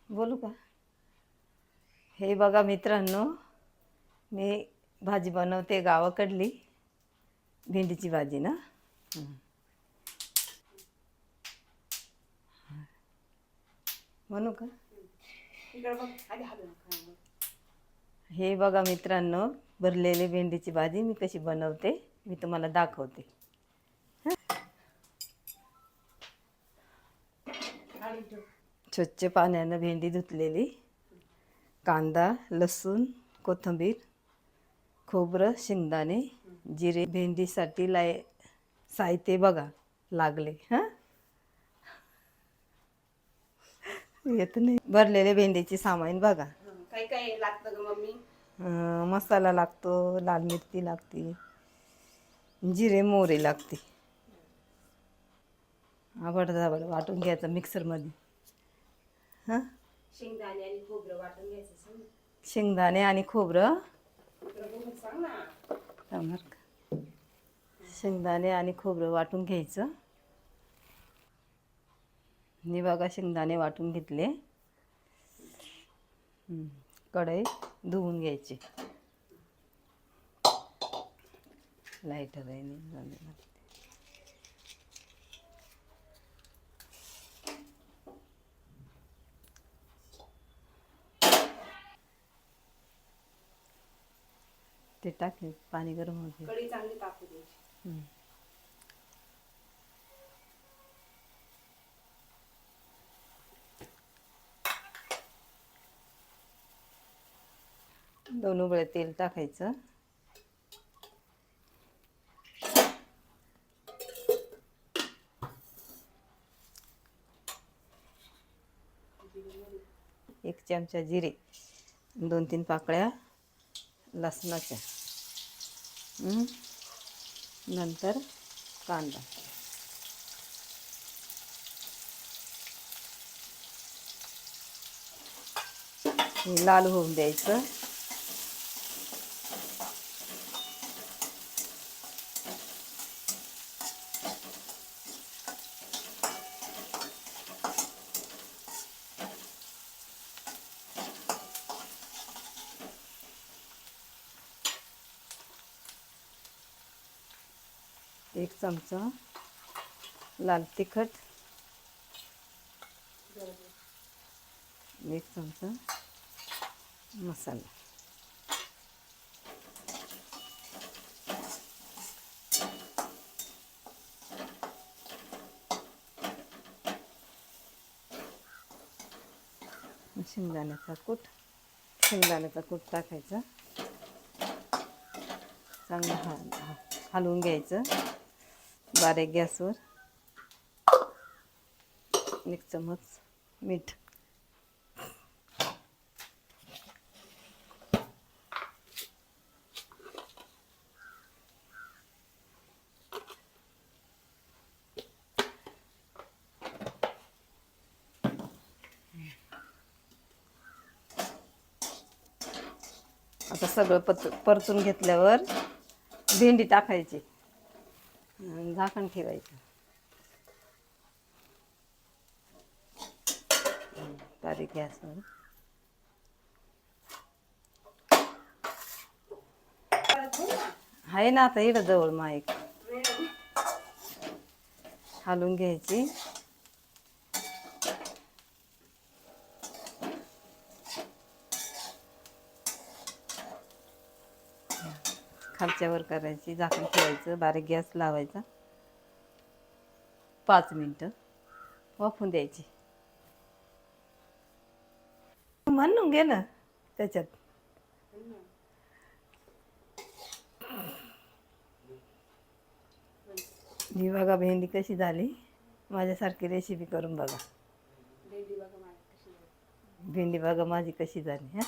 बोलू का? हे बघा मित्रांनो, मी भाजी बनवते गावाकडली भेंडीची भाजी ना. म्हणू का? हे बघा मित्रांनो, भरलेले भेंडीची भाजी मी कशी बनवते मी तुम्हाला दाखवते. स्वच्छ पाण्यानं भेंडी धुतलेली, कांदा, लसूण, कोथिंबीर, खोबरं, शेंगदाणे, जिरे. भेंडीसाठी साहित्य बघा लागले. येत नाही. भरलेले भेंडीची सामान बघा. काय काय लागतं ग मम्मी? मसाला लागतो, लाल मिरची लागते, जिरे मोहरी लागते. आवडता वाटून घ्यायचं मिक्सरमध्ये. शेंगदाणे आणि खोबरं वाटून घ्यायचं सांग. शेंगदाणे आणि खोबरं सांग ना. शेंगदाणे आणि खोबरं वाटून घ्यायचं. मी बघा शेंगदाणे वाटून घेतले. कढई धुवून घ्यायची. लाईटर आहे. ते टाकले, पाणी गरम होते. कढई चांगली तापू द्यायची. दोन उबळे तेल टाकायचं. एक चमचा जिरे, 2-3 पाकळ्या लसणाच्या, नंतर कांदा. हे लाल होऊन द्यायचं. एक चमचा लाल तिखट, 1 चमचा मसाला. शेंगदाण्याचा कूट टाकायचा. चांगलं हलवून घ्यायचं बारीक गॅसवर. 1 चमच मीठ. आता सगळं परतून घेतल्यावर भेंडी टाकायची, झाकण ठेवायचं. बारीक गॅसवर. आहे ना आता इकडं जवळ माईक. हलवून घ्यायची. खालच्यावर करायची, झाकण ठेवायचं, बारीक गॅस लावायचा. 5 मिनिटं वाफवून द्यायची. म्हणून घे ना त्याच्यात. ही बघा भेंडी कशी झाली. माझ्यासारखी रेसिपी करून बघा. भेंडी बघा माझी कशी झाली.